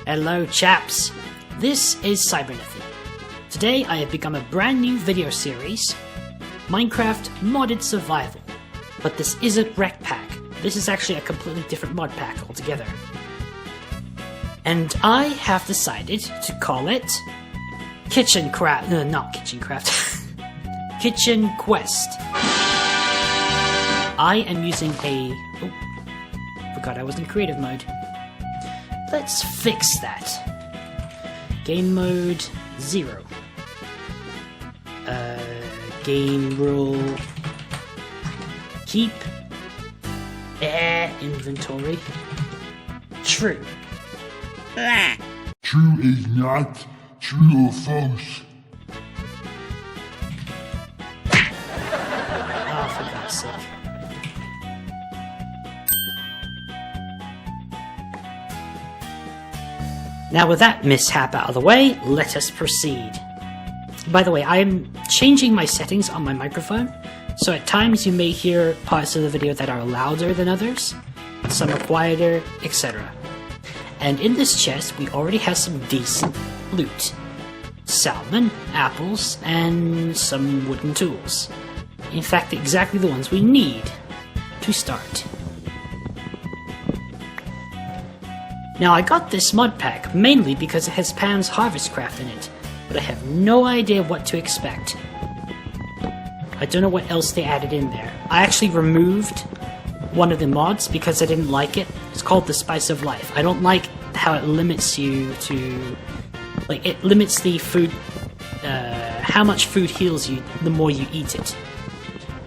Hello chaps, this is Sibernethy. Today I have begun a brand new video series, Minecraft Modded Survival. But this isn't Recpack, this is actually a completely different mod pack altogether. And I have decided to call it Kitchen Craft, no, not Kitchen Craft, Kitchen Quest. I am using a, oh, forgot I was in creative mode. Let's fix that. Game mode 0. Game rule. Keep. Inventory. True. True is not, true or false. Oh, for God's sake. Now with that mishap out of the way, let us proceed. By the way, I am changing my settings on my microphone, so at times you may hear parts of the video that are louder than others, some are quieter, etc. And in this chest, we already have some decent loot. Salmon, apples, and some wooden tools. In fact, exactly the ones we need to start. Now I got this mod pack mainly because it has Pam's Harvestcraft in it, but I have no idea what to expect. I don't know what else they added in there. I actually removed one of the mods because I didn't like it. It's called the Spice of Life. I don't like how it limits you to... like, it limits the food... how much food heals you the more you eat it.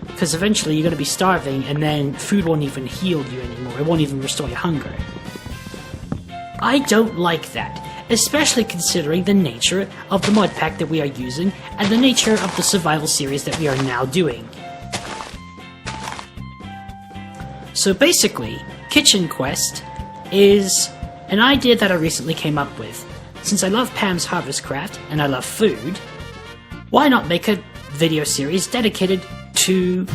Because eventually you're going to be starving and then food won't even heal you anymore. It won't even restore your hunger. I don't like that, especially considering the nature of the mod pack that we are using and the nature of the survival series that we are now doing. So basically, Kitchen Quest is an idea that I recently came up with. Since I love Pam's Harvestcraft and I love food, why not make a video series dedicated to...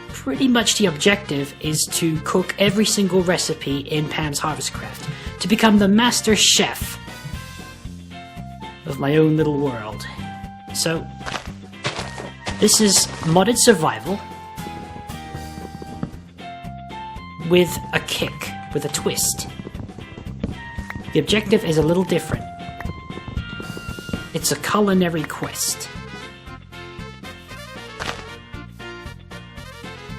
pretty much the objective is to cook every single recipe in Pam's Harvestcraft, to become the master chef of my own little world. So, this is modded survival with a kick, with a twist. The objective is a little different. It's a culinary quest.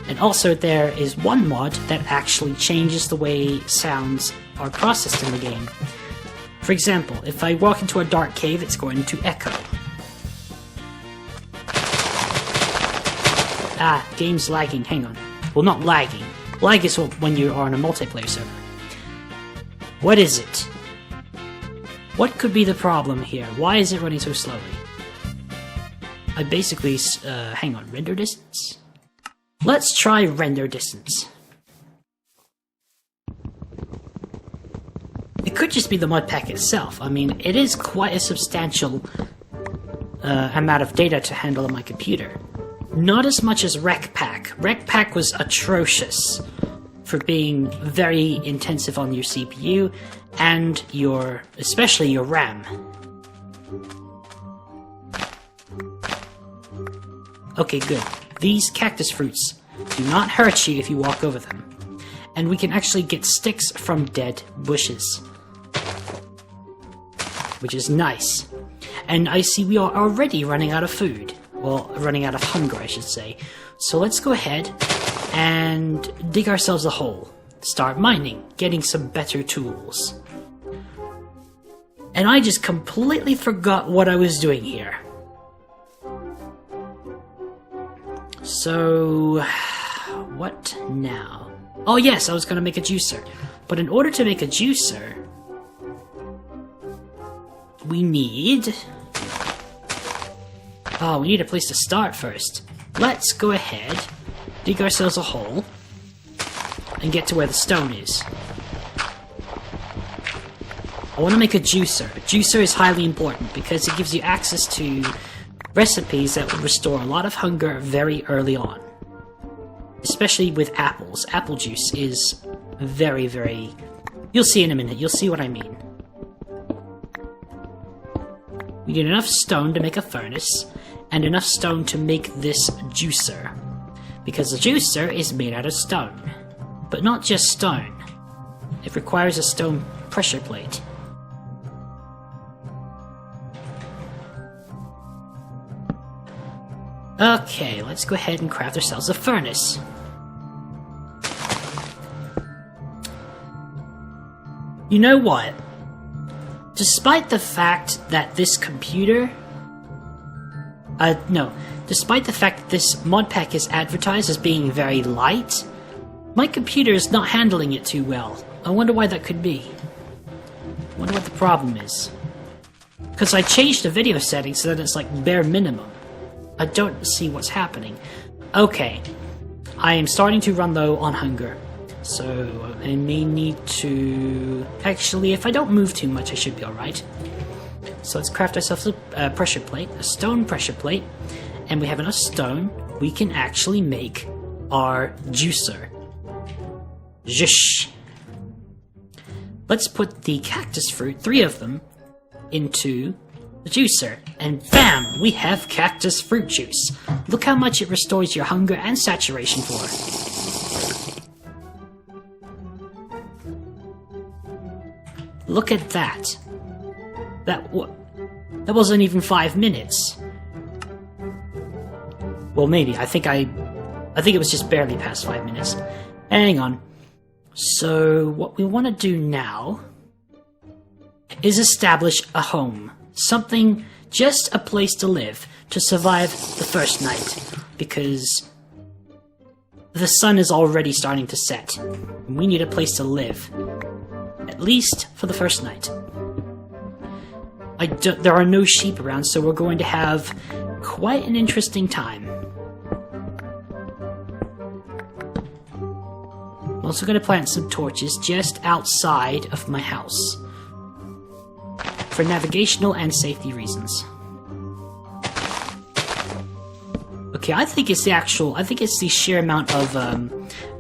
And also there is one mod that actually changes the way sounds are processed in the game. For example, if I walk into a dark cave, it's going to echo. Ah, game's lagging, hang on. Well, not lagging. Lag is when you are on a multiplayer server. What is it? What could be the problem here? Why is it running so slowly? I basically, hang on, render distance? Let's try render distance. It could just be the mod pack itself. I mean, it is quite a substantial amount of data to handle on my computer. Not as much as Recpack. Recpack was atrocious for being very intensive on your CPU and especially your RAM. Okay, good. These cactus fruits do not hurt you if you walk over them. And we can actually get sticks from dead bushes, which is nice. And I see we are already running out of food. Well, running out of hunger, I should say. So let's go ahead and dig ourselves a hole. Start mining, getting some better tools. And I just completely forgot what I was doing here. So, what now? Oh yes, I was going to make a juicer. But in order to make a juicer, we need... oh, we need a place to start first. Let's go ahead, dig ourselves a hole, and get to where the stone is. I want to make a juicer. A juicer is highly important because it gives you access to recipes that will restore a lot of hunger very early on. Especially with apples. Apple juice is very, very... You'll see in a minute. You'll see what I mean. We need enough stone to make a furnace, and enough stone to make this juicer. Because the juicer is made out of stone. But not just stone. It requires a stone pressure plate. Okay, let's go ahead and craft ourselves a furnace. You know what? Despite the fact that this computer... despite the fact that this Modpack is advertised as being very light, my computer is not handling it too well. I wonder why that could be. I wonder what the problem is. Because I changed the video settings so that it's like bare minimum. I don't see what's happening. Okay. I am starting to run low on hunger. So I may need to... Actually, if I don't move too much, I should be alright. So let's craft ourselves a pressure plate, a stone pressure plate. And we have enough stone, we can actually make our juicer. Zhush. Let's put the cactus fruit, 3 of them, into the juicer. And bam! We have cactus fruit juice. Look how much it restores your hunger and saturation for. Look at that. That wasn't even 5 minutes. Well, maybe. I think it was just barely past 5 minutes. Hang on. So, what we want to do now is establish a home. Something, just a place to live, to survive the first night. Because the sun is already starting to set. And we need a place to live. At least for the first night. There are no sheep around, so we're going to have quite an interesting time. I'm also going to plant some torches just outside of my house. For navigational and safety reasons. Okay, I think it's the sheer amount of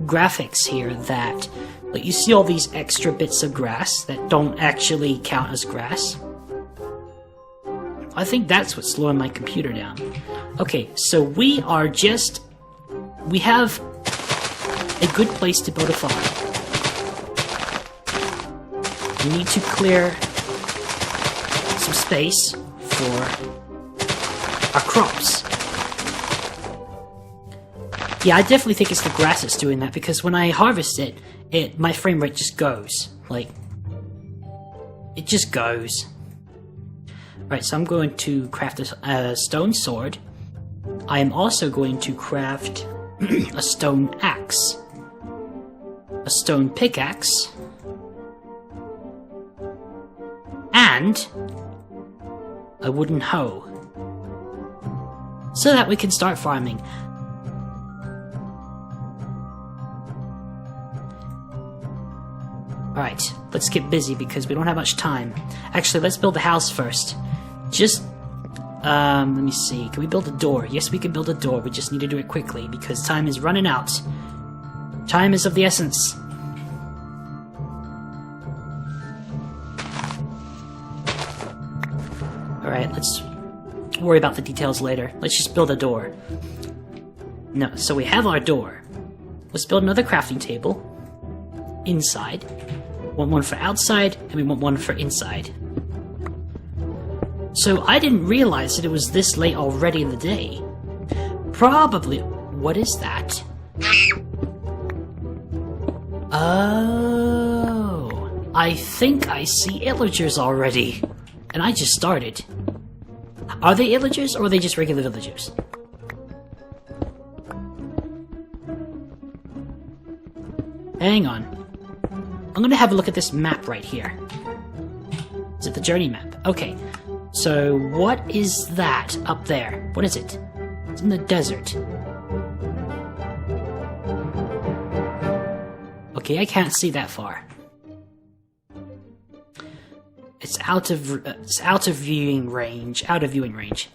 graphics here that, like, you see all these extra bits of grass that don't actually count as grass. I think that's what's slowing my computer down. Okay, so we have a good place to build a farm. We need to clear some space for our crops. Yeah, I definitely think it's the grass that's doing that, because when I harvest it, my frame rate just goes. Like, it just goes. Alright, so I'm going to craft a stone sword. I am also going to craft a stone axe. A stone pickaxe. And a wooden hoe. So that we can start farming. Alright, let's get busy because we don't have much time. Actually, let's build the house first. Let me see. Can we build a door? Yes, we can build a door. We just need to do it quickly because time is running out. Time is of the essence. Alright, let's worry about the details later. Let's just build a door. No, so we have our door. Let's build another crafting table. Inside. We want one for outside, and we want one for inside. So I didn't realize that it was this late already in the day. Probably... What is that? Oh... I think I see villagers already. And I just started. Are they villagers, or are they just regular villagers? Hang on. I'm gonna have a look at this map right here. Is it the journey map? Okay. So, what is that up there? What is it? It's in the desert. Okay, I can't see that far. It's out of viewing range. Out of viewing range.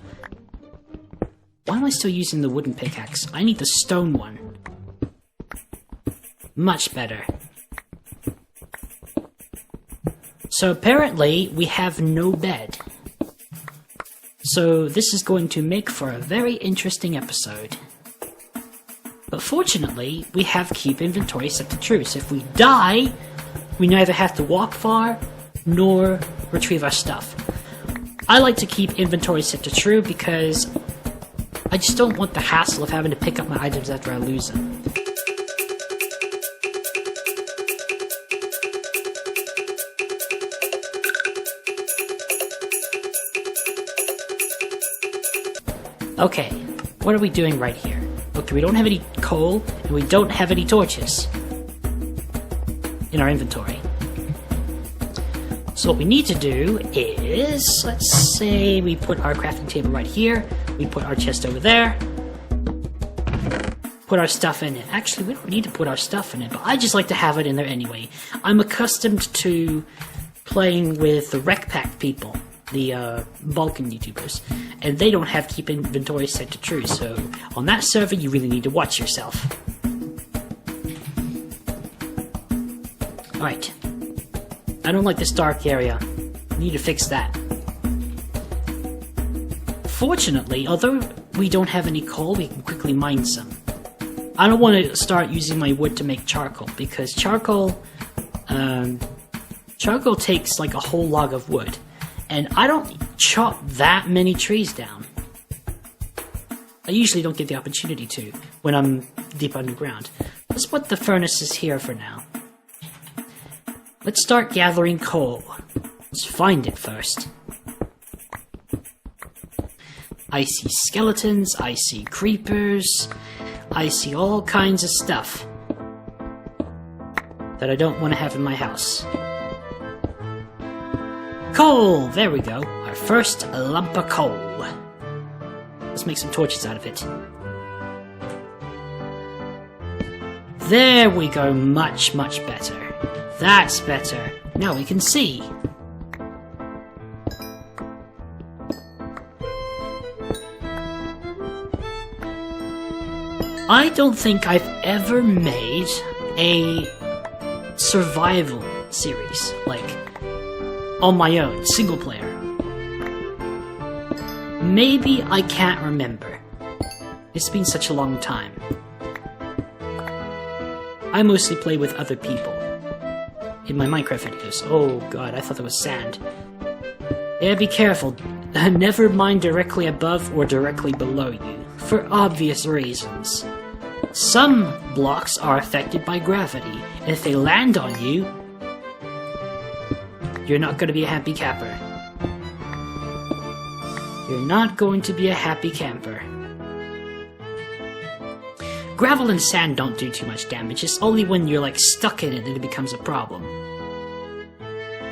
Why am I still using the wooden pickaxe? I need the stone one. Much better. So apparently we have no bed. So this is going to make for a very interesting episode. But fortunately, we have keep inventory set to true, so if we die, we neither have to walk far, nor retrieve our stuff. I like to keep inventory set to true because I just don't want the hassle of having to pick up my items after I lose them. Okay, what are we doing right here? Okay, we don't have any coal, and we don't have any torches in our inventory. So what we need to do is, let's say we put our crafting table right here, we put our chest over there, put our stuff in it. Actually, we don't need to put our stuff in it, but I just like to have it in there anyway. I'm accustomed to playing with the Rec Pack people, the Balkan YouTubers, and they don't have keep inventory set to true, so on that server you really need to watch yourself. Alright. I don't like this dark area. I need to fix that. Fortunately, although we don't have any coal, we can quickly mine some. I don't want to start using my wood to make charcoal, because charcoal takes like a whole log of wood. And I don't chop that many trees down. I usually don't get the opportunity to when I'm deep underground. Let's put the furnaces here for now. Let's start gathering coal. Let's find it first. I see skeletons, I see creepers, I see all kinds of stuff that I don't want to have in my house. Coal! There we go. Our first lump of coal. Let's make some torches out of it. There we go. Much, much better. That's better. Now we can see. I don't think I've ever made a survival series, like, on my own, single player. Maybe I can't remember. It's been such a long time. I mostly play with other people in my Minecraft videos. Oh god, I thought that was sand. Yeah, be careful. Never mind directly above or directly below you, for obvious reasons. Some blocks are affected by gravity, and if they land on you, you're not going to be a happy camper. You're not going to be a happy camper. Gravel and sand don't do too much damage. It's only when you're like stuck in it that it becomes a problem.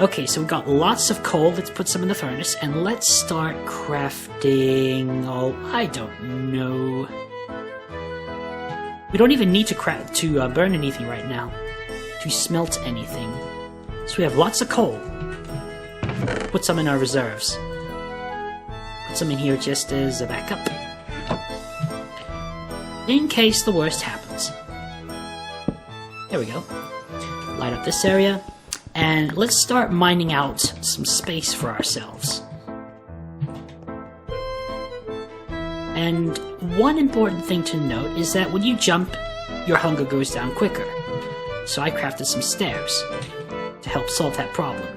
Okay, so we've got lots of coal. Let's put some in the furnace, and let's start crafting... Oh, I don't know. We don't even need to burn anything right now. To smelt anything. So we have lots of coal. Put some in our reserves. Put some in here just as a backup. In case the worst happens. There we go. Light up this area. And let's start mining out some space for ourselves. And one important thing to note is that when you jump, your hunger goes down quicker. So I crafted some stairs to help solve that problem.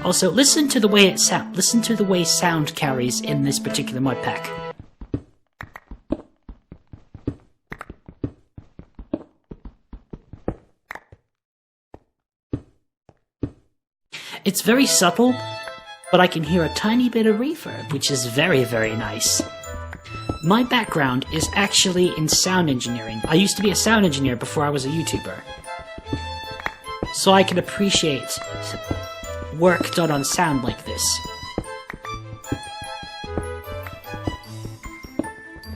Also, listen to the way it sounds. Listen to the way sound carries in this particular mod pack. It's very subtle, but I can hear a tiny bit of reverb, which is very, very nice. My background is actually in sound engineering. I used to be a sound engineer before I was a YouTuber. So I can appreciate work done on sound like this.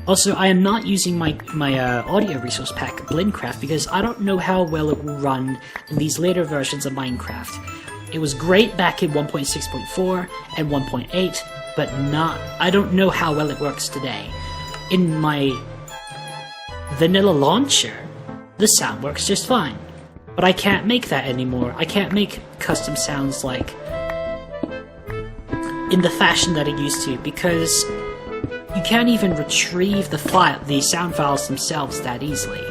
Also, I am not using my audio resource pack, Blindcraft, because I don't know how well it will run in these later versions of Minecraft. It was great back in 1.6.4 and 1.8, but I don't know how well it works today. In my vanilla launcher, the sound works just fine. But I can't make that anymore. I can't make custom sounds like in the fashion that I used to, because you can't even retrieve the sound files themselves that easily.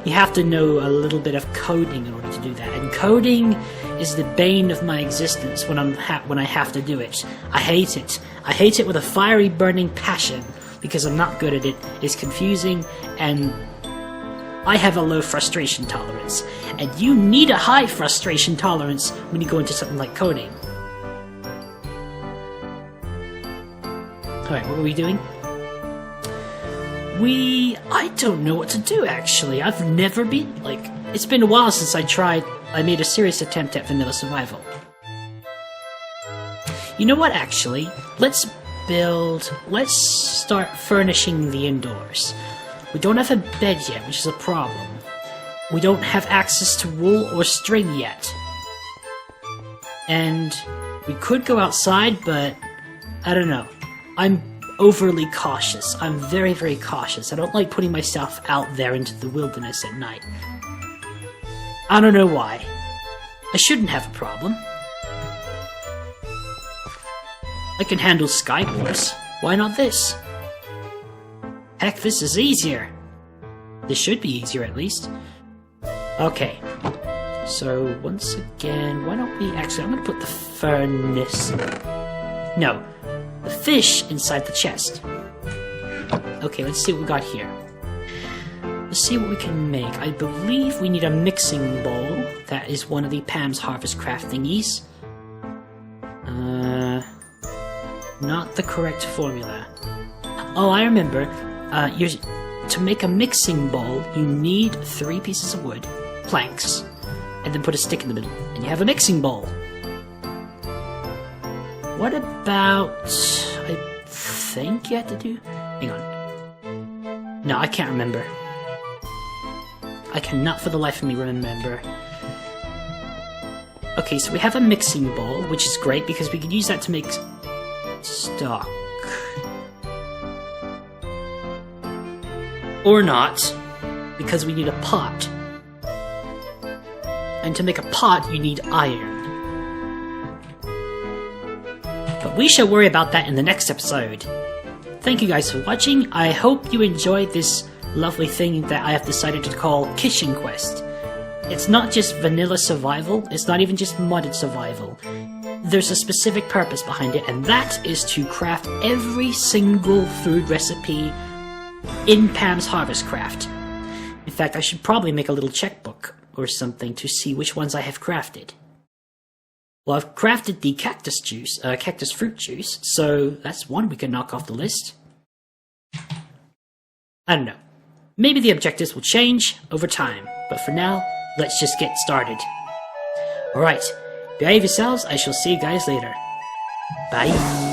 You have to know a little bit of coding in order to do that, and coding is the bane of my existence when I have to do it. I hate it. I hate it with a fiery, burning passion because I'm not good at it. It's confusing, and I have a low frustration tolerance, and you need a high frustration tolerance when you go into something like coding. Alright, what were we doing? I don't know what to do, actually. I've never been, it's been a while since I made a serious attempt at vanilla survival. You know what, actually? Let's start furnishing the indoors. We don't have a bed yet, which is a problem. We don't have access to wool or string yet. And we could go outside, but I don't know. I'm overly cautious. I'm very, very cautious. I don't like putting myself out there into the wilderness at night. I don't know why. I shouldn't have a problem. I can handle Sky Wars. Why not this? Heck, this is easier. This should be easier, at least. Okay. So, once again, why don't we... Actually, I'm going to put the furnace... No. The fish inside the chest. Okay, let's see what we got here. Let's see what we can make. I believe we need a mixing bowl. That is one of the Pam's Harvestcraft thingies. Not the correct formula. Oh, I remember. To make a mixing bowl, you need 3 pieces of wood, planks, and then put a stick in the middle, and you have a mixing bowl. What about... I think you have to do... Hang on. No, I can't remember. I cannot for the life of me remember. Okay, so we have a mixing bowl, which is great because we can use that to make stock. Or not, because we need a pot. And to make a pot, you need iron. But we shall worry about that in the next episode. Thank you guys for watching. I hope you enjoyed this lovely thing that I have decided to call Kitchen Quest. It's not just vanilla survival, it's not even just modded survival. There's a specific purpose behind it, and that is to craft every single food recipe in Pam's Harvestcraft. In fact, I should probably make a little checkbook or something to see which ones I have crafted. Well, I've crafted the cactus fruit juice, so that's one we can knock off the list. I don't know. Maybe the objectives will change over time, but for now, let's just get started. Alright, behave yourselves, I shall see you guys later. Bye.